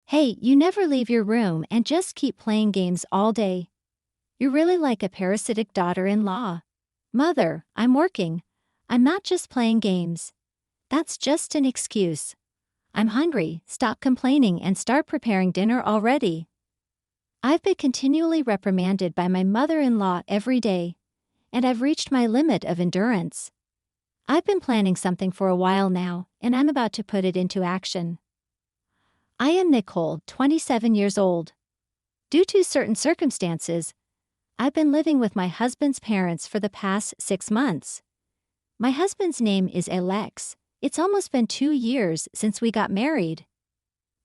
Hey, you never leave your room and just keep playing games all day. You're really like a parasitic daughter-in-law. Mother, I'm working. I'm not just playing games. That's just an excuse. I'm hungry, stop complaining and start preparing dinner already. I've been continually reprimanded by my mother-in-law every day, and I've reached my limit of endurance. I've been planning something for a while now, and I'm about to put it into action. I am Nicole, 27 years old. Due to certain circumstances, I've been living with my husband's parents for the past 6 months. My husband's name is Alex. It's almost been 2 years since we got married.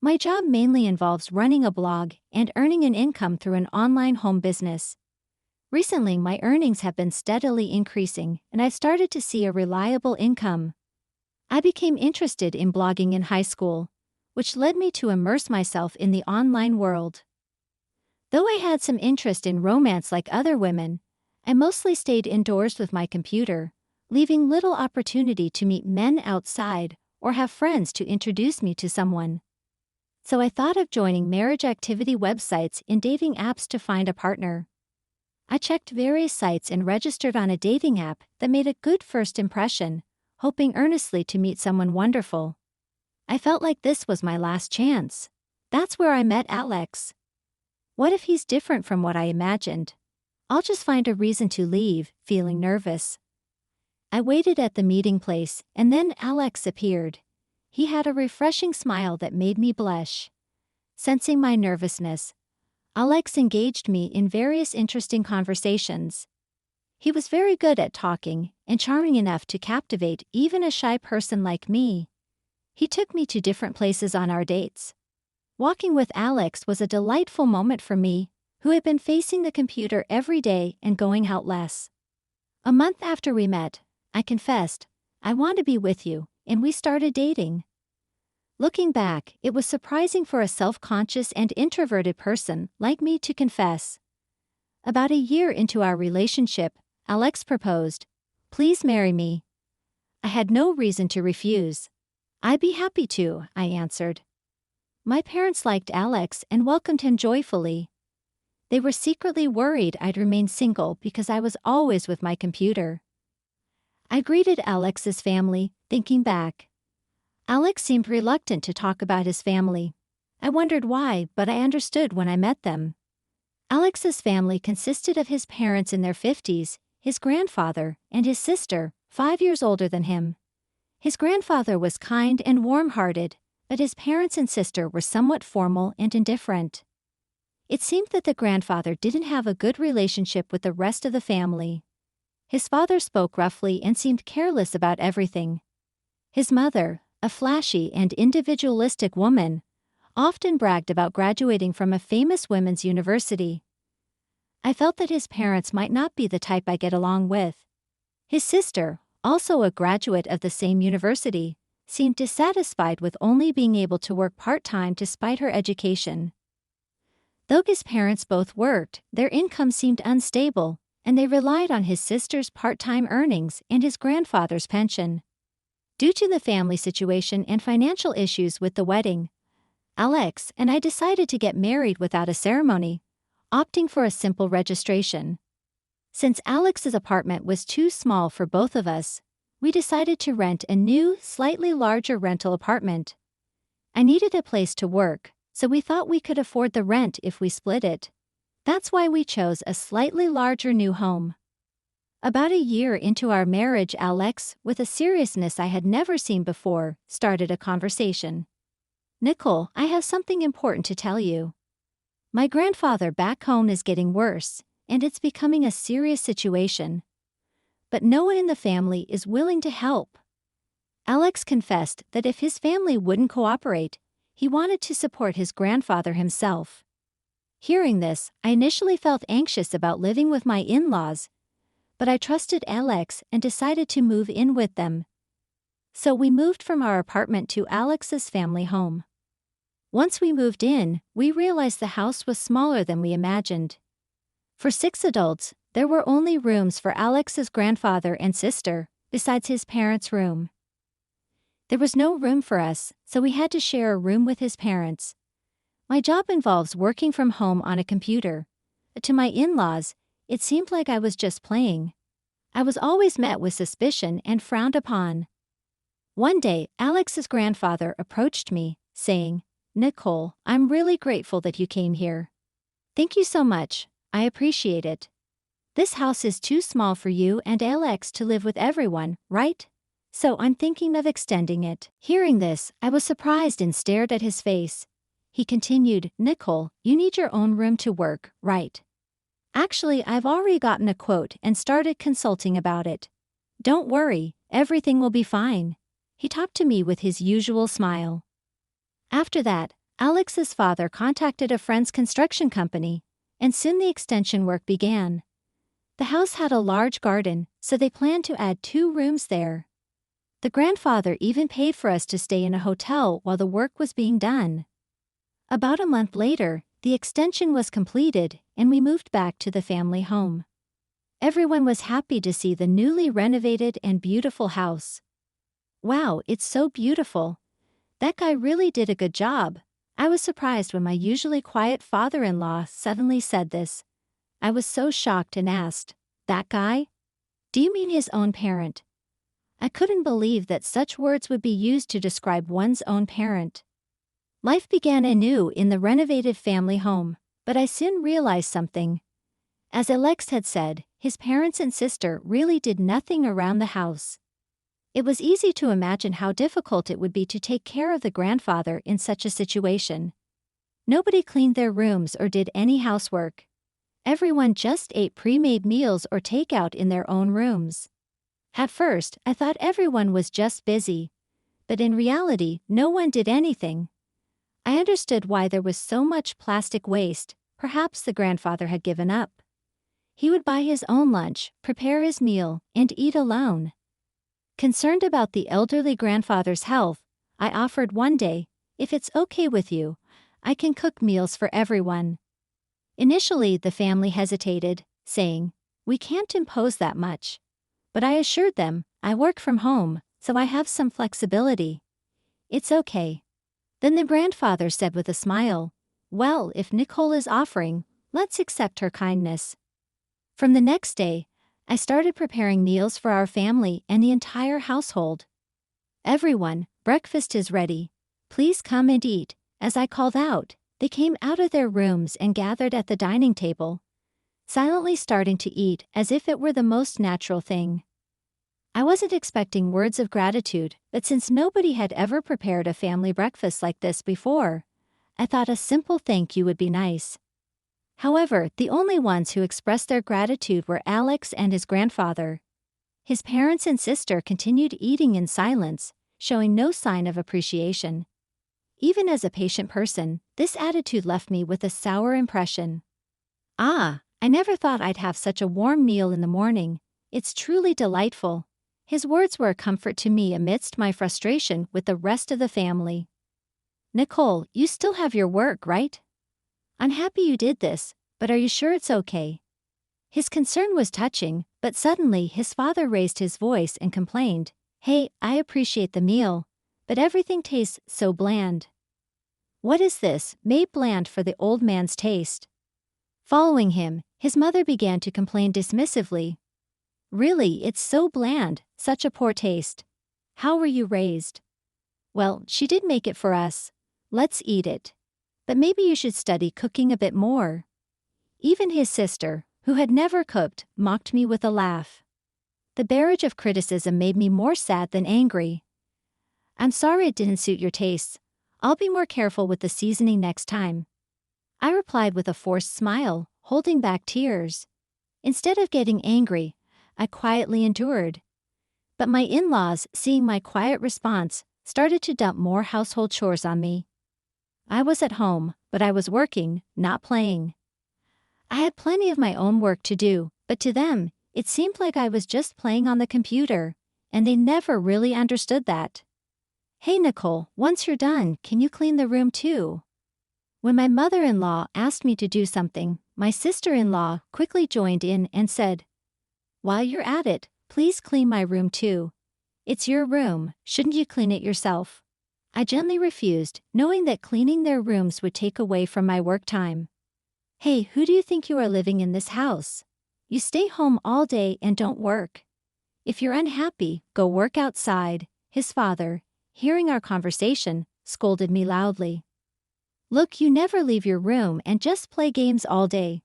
My job mainly involves running a blog and earning an income through an online home business. Recently, my earnings have been steadily increasing, and I've started to see a reliable income. I became interested in blogging in high school, which led me to immerse myself in the online world. Though I had some interest in romance like other women, I mostly stayed indoors with my computer, leaving little opportunity to meet men outside or have friends to introduce me to someone. So I thought of joining marriage activity websites and dating apps to find a partner. I checked various sites and registered on a dating app that made a good first impression, hoping earnestly to meet someone wonderful. I felt like this was my last chance. That's where I met Alex. What if he's different from what I imagined? I'll just find a reason to leave, feeling nervous. I waited at the meeting place, and then Alex appeared. He had a refreshing smile that made me blush. Sensing my nervousness, Alex engaged me in various interesting conversations. He was very good at talking and charming enough to captivate even a shy person like me. He took me to different places on our dates. Walking with Alex was a delightful moment for me, who had been facing the computer every day and going out less. A month after we met, I confessed, "I want to be with you," and we started dating. Looking back, it was surprising for a self-conscious and introverted person like me to confess. About a year into our relationship, Alex proposed, "Please marry me." I had no reason to refuse. "I'd be happy to," I answered. My parents liked Alex and welcomed him joyfully. They were secretly worried I'd remain single because I was always with my computer. I greeted Alex's family, thinking back. Alex seemed reluctant to talk about his family. I wondered why, but I understood when I met them. Alex's family consisted of his parents in their 50s, his grandfather, and his sister, 5 years older than him. His grandfather was kind and warm-hearted, but his parents and sister were somewhat formal and indifferent. It seemed that the grandfather didn't have a good relationship with the rest of the family. His father spoke roughly and seemed careless about everything. His mother, a flashy and individualistic woman, often bragged about graduating from a famous women's university. I felt that his parents might not be the type I get along with. His sister, also a graduate of the same university, seemed dissatisfied with only being able to work part-time despite her education. Though his parents both worked, their income seemed unstable, and they relied on his sister's part-time earnings and his grandfather's pension. Due to the family situation and financial issues with the wedding, Alex and I decided to get married without a ceremony, opting for a simple registration. Since Alex's apartment was too small for both of us, we decided to rent a new, slightly larger rental apartment. I needed a place to work, so we thought we could afford the rent if we split it. That's why we chose a slightly larger new home. About a year into our marriage, Alex, with a seriousness I had never seen before, started a conversation. "Nicole, I have something important to tell you. My grandfather back home is getting worse, and it's becoming a serious situation. But no one in the family is willing to help." Alex confessed that if his family wouldn't cooperate, he wanted to support his grandfather himself. Hearing this, I initially felt anxious about living with my in-laws, but I trusted Alex and decided to move in with them. So we moved from our apartment to Alex's family home. Once we moved in, we realized the house was smaller than we imagined. For 6 adults, there were only rooms for Alex's grandfather and sister, besides his parents' room. There was no room for us, so we had to share a room with his parents. My job involves working from home on a computer. To my in-laws, it seemed like I was just playing. I was always met with suspicion and frowned upon. One day, Alex's grandfather approached me, saying, "Nicole, I'm really grateful that you came here. Thank you so much, I appreciate it. This house is too small for you and Alex to live with everyone, right? So I'm thinking of extending it." Hearing this, I was surprised and stared at his face. He continued, "Nicole, you need your own room to work, right? Actually, I've already gotten a quote and started consulting about it. Don't worry, everything will be fine." He talked to me with his usual smile. After that, Alex's father contacted a friend's construction company, and soon the extension work began. The house had a large garden, so they planned to add 2 rooms there. The grandfather even paid for us to stay in a hotel while the work was being done. About a month later, the extension was completed and we moved back to the family home. Everyone was happy to see the newly renovated and beautiful house. "Wow, it's so beautiful. That guy really did a good job." I was surprised when my usually quiet father-in-law suddenly said this. I was so shocked and asked, "That guy? Do you mean his own parent?" I couldn't believe that such words would be used to describe one's own parent. Life began anew in the renovated family home, but I soon realized something. As Alex had said, his parents and sister really did nothing around the house. It was easy to imagine how difficult it would be to take care of the grandfather in such a situation. Nobody cleaned their rooms or did any housework. Everyone just ate pre-made meals or takeout in their own rooms. At first, I thought everyone was just busy, but in reality, no one did anything. I understood why there was so much plastic waste. Perhaps the grandfather had given up. He would buy his own lunch, prepare his meal, and eat alone. Concerned about the elderly grandfather's health, I offered one day, "If it's okay with you, I can cook meals for everyone." Initially, the family hesitated, saying, "We can't impose that much." But I assured them, "I work from home, so I have some flexibility. It's okay." Then the grandfather said with a smile, "Well, if Nicole is offering, let's accept her kindness." From the next day, I started preparing meals for our family and the entire household. "Everyone, breakfast is ready. Please come and eat." As I called out, they came out of their rooms and gathered at the dining table, silently starting to eat as if it were the most natural thing. I wasn't expecting words of gratitude, but since nobody had ever prepared a family breakfast like this before, I thought a simple thank you would be nice. However, the only ones who expressed their gratitude were Alex and his grandfather. His parents and sister continued eating in silence, showing no sign of appreciation. Even as a patient person, this attitude left me with a sour impression. "Ah, I never thought I'd have such a warm meal in the morning. It's truly delightful." His words were a comfort to me amidst my frustration with the rest of the family. "Nicole, you still have your work, right? I'm happy you did this, but are you sure it's okay?" His concern was touching, but suddenly his father raised his voice and complained, "Hey, I appreciate the meal, but everything tastes so bland." What is this, made bland for the old man's taste? Following him, his mother began to complain dismissively. "Really, it's so bland, such a poor taste. How were you raised?" "Well, she did make it for us. Let's eat it. But maybe you should study cooking a bit more." Even his sister, who had never cooked, mocked me with a laugh. The barrage of criticism made me more sad than angry. "I'm sorry it didn't suit your tastes. I'll be more careful with the seasoning next time." I replied with a forced smile, holding back tears. Instead of getting angry, I quietly endured. But my in-laws, seeing my quiet response, started to dump more household chores on me. I was at home, but I was working, not playing. I had plenty of my own work to do, but to them, it seemed like I was just playing on the computer, and they never really understood that. "Hey Nicole, once you're done, can you clean the room too?" When my mother-in-law asked me to do something, my sister-in-law quickly joined in and said, "While you're at it, please clean my room too. It's your room, shouldn't you clean it yourself?" I gently refused, knowing that cleaning their rooms would take away from my work time. Hey, who do you think you are living in this house? You stay home all day and don't work. If you're unhappy, go work outside. His father, hearing our conversation, scolded me loudly. Look, you never leave your room and just play games all day.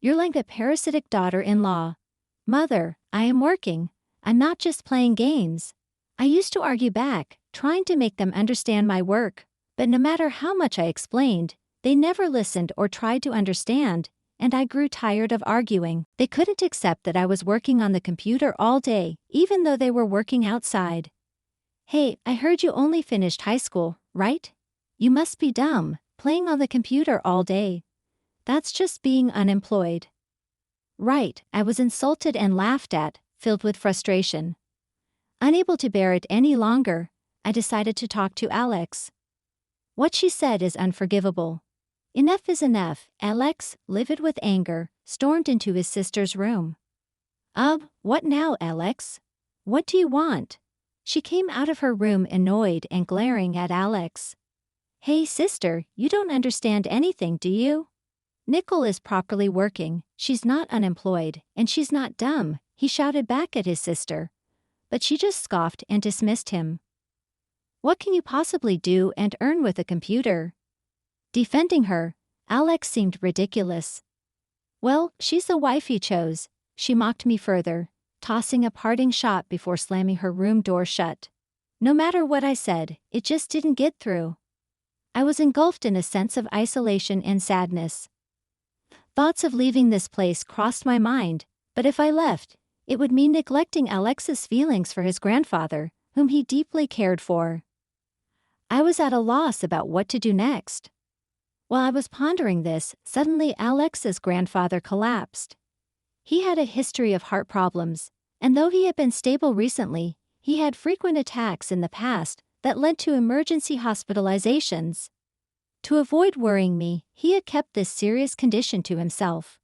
You're like a parasitic daughter-in-law. Mother, I am working. I'm not just playing games. I used to argue back, trying to make them understand my work, but no matter how much I explained, they never listened or tried to understand, and I grew tired of arguing. They couldn't accept that I was working on the computer all day, even though they were working outside. Hey, I heard you only finished high school, right? You must be dumb, playing on the computer all day. That's just being unemployed. Right, I was insulted and laughed at, filled with frustration. Unable to bear it any longer, I decided to talk to Alex. What she said is unforgivable. Enough is enough. Alex, livid with anger, stormed into his sister's room. What now, Alex? What do you want? She came out of her room annoyed and glaring at Alex. Hey sister, you don't understand anything, do you? Nicole is properly working, she's not unemployed, and she's not dumb, he shouted back at his sister. But she just scoffed and dismissed him. What can you possibly do and earn with a computer? Defending her, Alex seemed ridiculous. Well, she's the wife you chose, she mocked me further, tossing a parting shot before slamming her room door shut. No matter what I said, it just didn't get through. I was engulfed in a sense of isolation and sadness. Thoughts of leaving this place crossed my mind, but if I left, it would mean neglecting Alex's feelings for his grandfather, whom he deeply cared for. I was at a loss about what to do next. While I was pondering this, suddenly Alex's grandfather collapsed. He had a history of heart problems, and though he had been stable recently, he had frequent attacks in the past that led to emergency hospitalizations. To avoid worrying me, he had kept this serious condition to himself.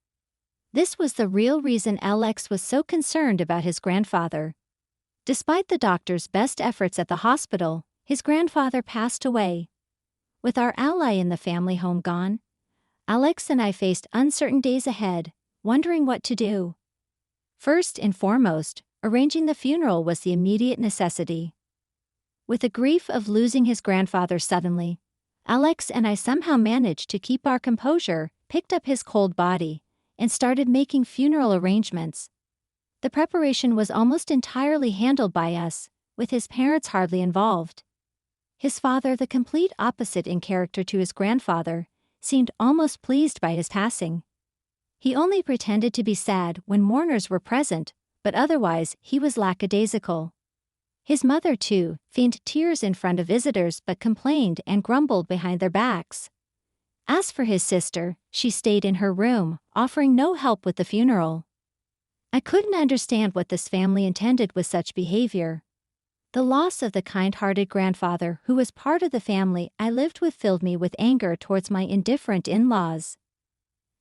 This was the real reason Alex was so concerned about his grandfather. Despite the doctor's best efforts at the hospital, his grandfather passed away. With our ally in the family home gone, Alex and I faced uncertain days ahead, wondering what to do. First and foremost, arranging the funeral was the immediate necessity. With the grief of losing his grandfather suddenly, Alex and I somehow managed to keep our composure, picked up his cold body, and started making funeral arrangements. The preparation was almost entirely handled by us, with his parents hardly involved. His father, the complete opposite in character to his grandfather, seemed almost pleased by his passing. He only pretended to be sad when mourners were present, but otherwise he was lackadaisical. His mother, too, feigned tears in front of visitors but complained and grumbled behind their backs. As for his sister, she stayed in her room, offering no help with the funeral. I couldn't understand what this family intended with such behavior. The loss of the kind-hearted grandfather who was part of the family I lived with filled me with anger towards my indifferent in-laws.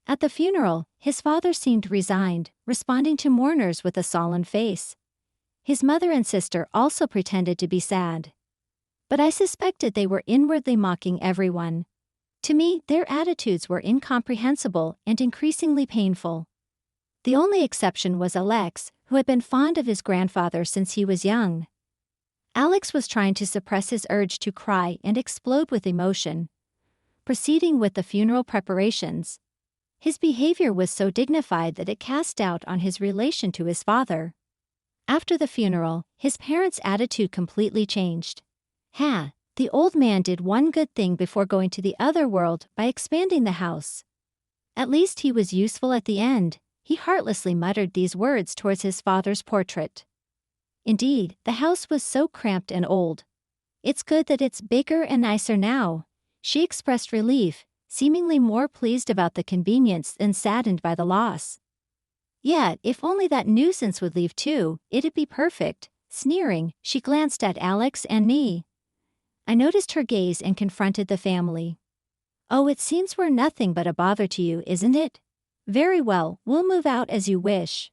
At the funeral, his father seemed resigned, responding to mourners with a solemn face. His mother and sister also pretended to be sad. But I suspected they were inwardly mocking everyone. To me, their attitudes were incomprehensible and increasingly painful. The only exception was Alex, who had been fond of his grandfather since he was young. Alex was trying to suppress his urge to cry and explode with emotion, proceeding with the funeral preparations. His behavior was so dignified that it cast doubt on his relation to his father. After the funeral, his parents' attitude completely changed. The old man did one good thing before going to the other world by expanding the house. At least he was useful at the end, he heartlessly muttered these words towards his father's portrait. Indeed, the house was so cramped and old. It's good that it's bigger and nicer now, she expressed relief, seemingly more pleased about the convenience than saddened by the loss. Yeah, if only that nuisance would leave too, it'd be perfect. Sneering, she glanced at Alex and me. I noticed her gaze and confronted the family. Oh, it seems we're nothing but a bother to you, isn't it? Very well, we'll move out as you wish.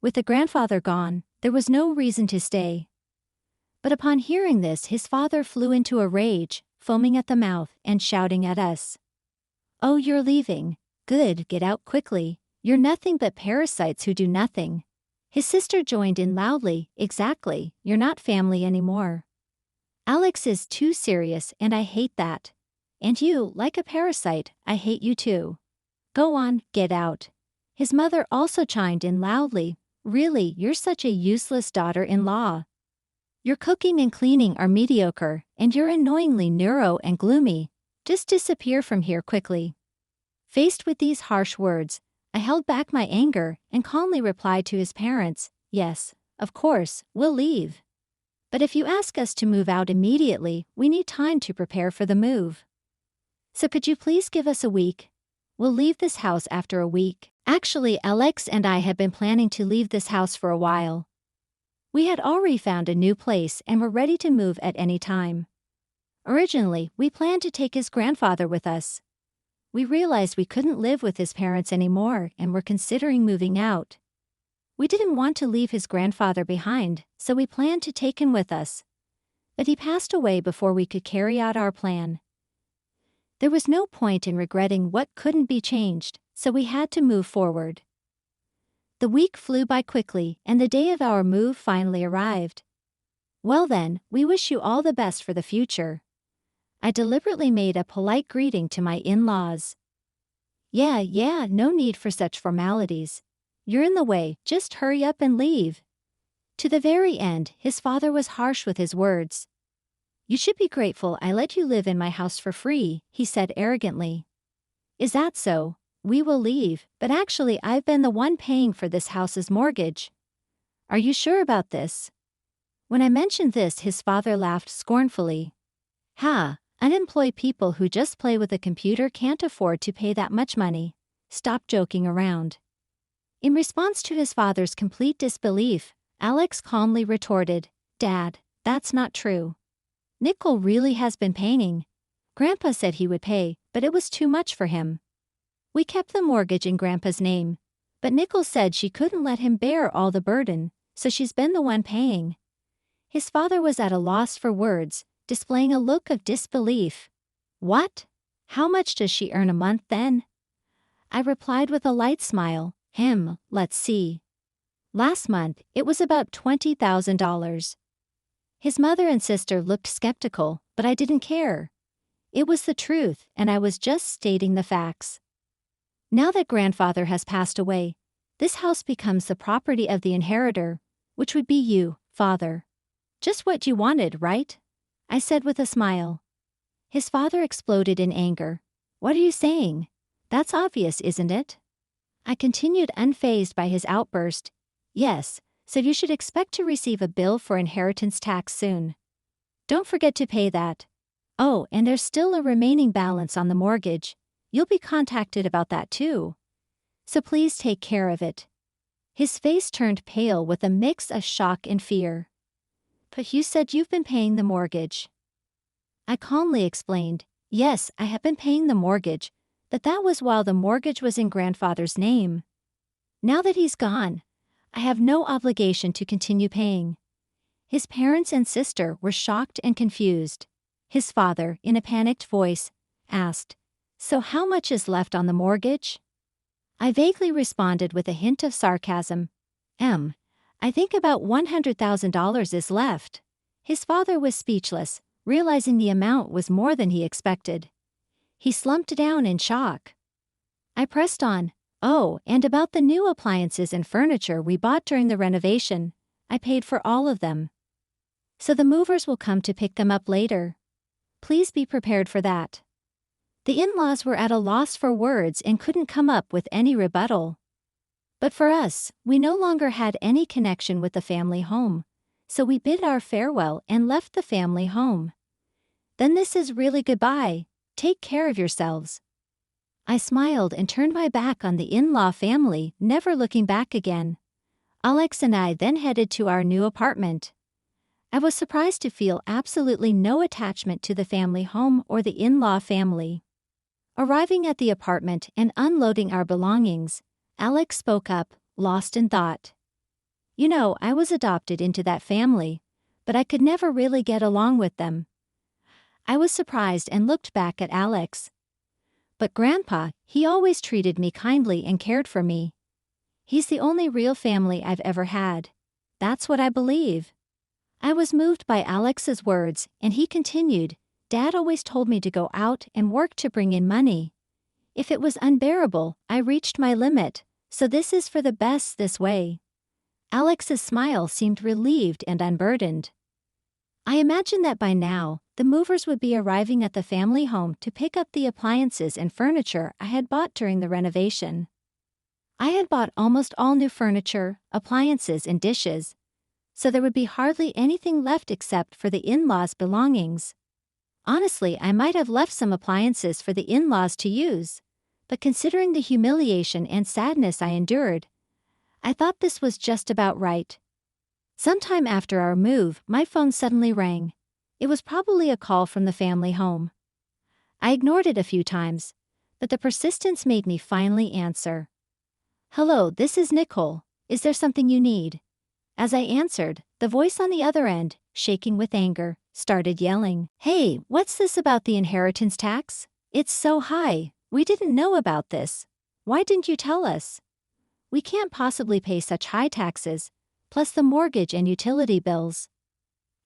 With the grandfather gone, there was no reason to stay. But upon hearing this, his father flew into a rage, foaming at the mouth and shouting at us. "Oh, you're leaving. Good, get out quickly. You're nothing but parasites who do nothing." His sister joined in loudly, "Exactly, you're not family anymore. Alex is too serious and I hate that. And you, like a parasite, I hate you too. Go on, get out." His mother also chimed in loudly, "Really, you're such a useless daughter-in-law. Your cooking and cleaning are mediocre, and you're annoyingly neuro and gloomy. Just disappear from here quickly." Faced with these harsh words, I held back my anger and calmly replied to his parents, "Yes, of course, we'll leave. But if you ask us to move out immediately, we need time to prepare for the move. So could you please give us a week? We'll leave this house after a week." Actually, Alex and I had been planning to leave this house for a while. We had already found a new place and were ready to move at any time. Originally, we planned to take his grandfather with us. We realized we couldn't live with his parents anymore and were considering moving out. We didn't want to leave his grandfather behind, so we planned to take him with us. But he passed away before we could carry out our plan. There was no point in regretting what couldn't be changed, so we had to move forward. The week flew by quickly and the day of our move finally arrived. "Well then, we wish you all the best for the future." I deliberately made a polite greeting to my in-laws. Yeah, no need for such formalities. You're in the way, just hurry up and leave." To the very end, his father was harsh with his words. "You should be grateful I let you live in my house for free," he said arrogantly. "Is that so? We will leave, but actually I've been the one paying for this house's mortgage." "Are you sure about this?" When I mentioned this, his father laughed scornfully. "Ha, unemployed people who just play with a computer can't afford to pay that much money. Stop joking around." In response to his father's complete disbelief, Alex calmly retorted, "Dad, that's not true. Nickel really has been paying. Grandpa said he would pay, but it was too much for him. We kept the mortgage in Grandpa's name, but Nickel said she couldn't let him bear all the burden, so she's been the one paying." His father was at a loss for words, displaying a look of disbelief. "What? How much does she earn a month then?" I replied with a light smile, Let's see. Last month, it was about $20,000. His mother and sister looked skeptical, but I didn't care. It was the truth, and I was just stating the facts. Now that grandfather has passed away, this house becomes the property of the inheritor, which would be you, father. Just what you wanted, right? I said with a smile. His father exploded in anger. "What are you saying? That's obvious, isn't it?" I continued unfazed by his outburst. "Yes, so you should expect to receive a bill for inheritance tax soon. Don't forget to pay that. Oh, and there's still a remaining balance on the mortgage. You'll be contacted about that too. So please take care of it." His face turned pale with a mix of shock and fear. "But you said you've been paying the mortgage." I calmly explained, "Yes, I have been paying the mortgage, but that was while the mortgage was in grandfather's name. Now that he's gone, I have no obligation to continue paying." His parents and sister were shocked and confused. His father, in a panicked voice, asked, "So how much is left on the mortgage?" I vaguely responded with a hint of sarcasm. I think about $100,000 is left." His father was speechless, realizing the amount was more than he expected. He slumped down in shock. I pressed on, "Oh, and about the new appliances and furniture we bought during the renovation, I paid for all of them. So the movers will come to pick them up later. Please be prepared for that." The in-laws were at a loss for words and couldn't come up with any rebuttal. But for us, we no longer had any connection with the family home, so we bid our farewell and left the family home. "Then this is really goodbye. Take care of yourselves." I smiled and turned my back on the in-law family, never looking back again. Alex and I then headed to our new apartment. I was surprised to feel absolutely no attachment to the family home or the in-law family. Arriving at the apartment and unloading our belongings, Alex spoke up, lost in thought. "You know, I was adopted into that family, but I could never really get along with them. I was surprised and looked back at Alex. But Grandpa, he always treated me kindly and cared for me. He's the only real family I've ever had. That's what I believe. I was moved by Alex's words, and he continued, Dad always told me to go out and work to bring in money. If it was unbearable, I reached my limit, so this is for the best this way. Alex's smile seemed relieved and unburdened. I imagine that by now, the movers would be arriving at the family home to pick up the appliances and furniture I had bought during the renovation. I had bought almost all new furniture, appliances, and dishes, so there would be hardly anything left except for the in-laws' belongings. Honestly, I might have left some appliances for the in-laws to use, but considering the humiliation and sadness I endured, I thought this was just about right. Sometime after our move, my phone suddenly rang. It was probably a call from the family home. I ignored it a few times, but the persistence made me finally answer. Hello, this is Nicole. Is there something you need? As I answered, the voice on the other end, shaking with anger, started yelling, Hey, what's this about the inheritance tax? It's so high. We didn't know about this. Why didn't you tell us? We can't possibly pay such high taxes, plus the mortgage and utility bills.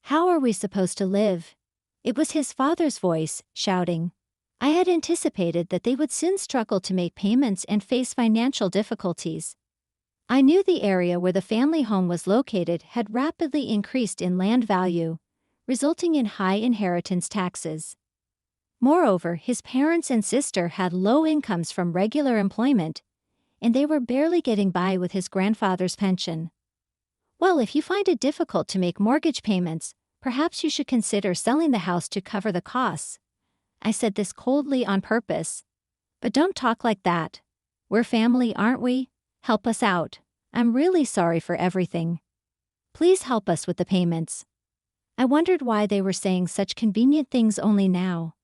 How are we supposed to live? It was his father's voice, shouting. I had anticipated that they would soon struggle to make payments and face financial difficulties. I knew the area where the family home was located had rapidly increased in land value, resulting in high inheritance taxes. Moreover, his parents and sister had low incomes from regular employment, and they were barely getting by with his grandfather's pension. Well, if you find it difficult to make mortgage payments, perhaps you should consider selling the house to cover the costs. I said this coldly on purpose. But don't talk like that. We're family, aren't we? Help us out. I'm really sorry for everything. Please help us with the payments. I wondered why they were saying such convenient things only now.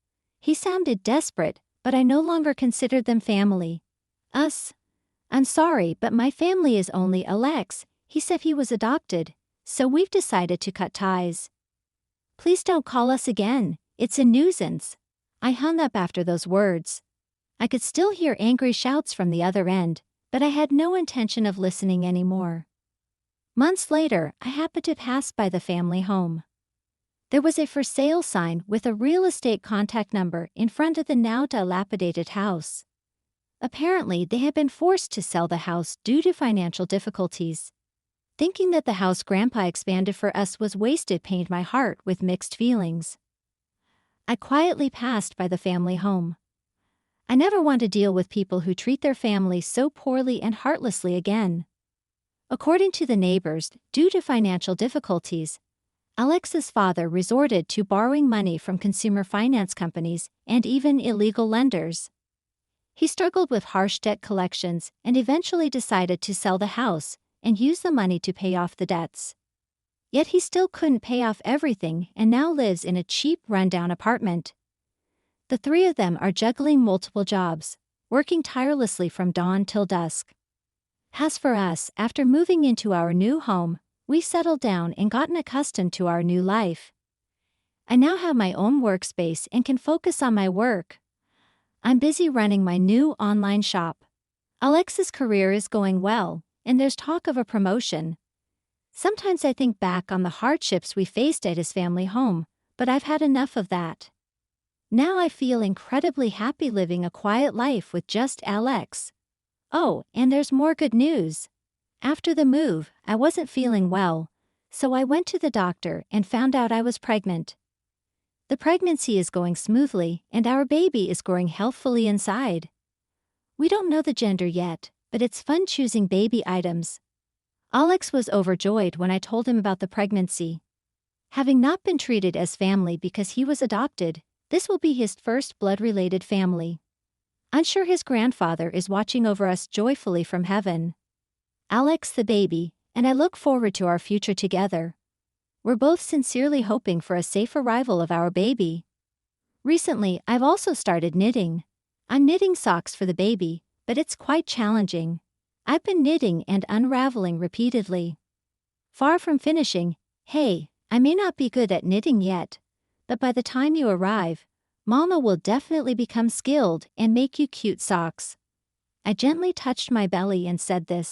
He sounded desperate, but I no longer considered them family. Us? I'm sorry, but my family is only Alex. He said he was adopted, so we've decided to cut ties. Please don't call us again. It's a nuisance. I hung up after those words. I could still hear angry shouts from the other end, but I had no intention of listening anymore. Months later, I happened to pass by the family home. There was a for sale sign with a real estate contact number in front of the now dilapidated house. Apparently, they had been forced to sell the house due to financial difficulties. Thinking that the house Grandpa expanded for us was wasted pained my heart with mixed feelings. I quietly passed by the family home. I never want to deal with people who treat their family so poorly and heartlessly again. According to the neighbors, due to financial difficulties, Alex's father resorted to borrowing money from consumer finance companies and even illegal lenders. He struggled with harsh debt collections and eventually decided to sell the house and use the money to pay off the debts. Yet he still couldn't pay off everything and now lives in a cheap, rundown apartment. The three of them are juggling multiple jobs, working tirelessly from dawn till dusk. As for us, after moving into our new home, we settled down and gotten accustomed to our new life. I now have my own workspace and can focus on my work. I'm busy running my new online shop. Alex's career is going well, and there's talk of a promotion. Sometimes I think back on the hardships we faced at his family home, but I've had enough of that. Now I feel incredibly happy living a quiet life with just Alex. Oh, and there's more good news. After the move, I wasn't feeling well, so I went to the doctor and found out I was pregnant. The pregnancy is going smoothly, and our baby is growing healthfully inside. We don't know the gender yet, but it's fun choosing baby items. Alex was overjoyed when I told him about the pregnancy. Having not been treated as family because he was adopted, this will be his first blood-related family. I'm sure his grandfather is watching over us joyfully from heaven. Alex the baby, and I look forward to our future together. We're both sincerely hoping for a safe arrival of our baby. Recently, I've also started knitting. I'm knitting socks for the baby, but it's quite challenging. I've been knitting and unraveling repeatedly. Far from finishing, hey, I may not be good at knitting yet, but by the time you arrive, Mama will definitely become skilled and make you cute socks. I gently touched my belly and said this.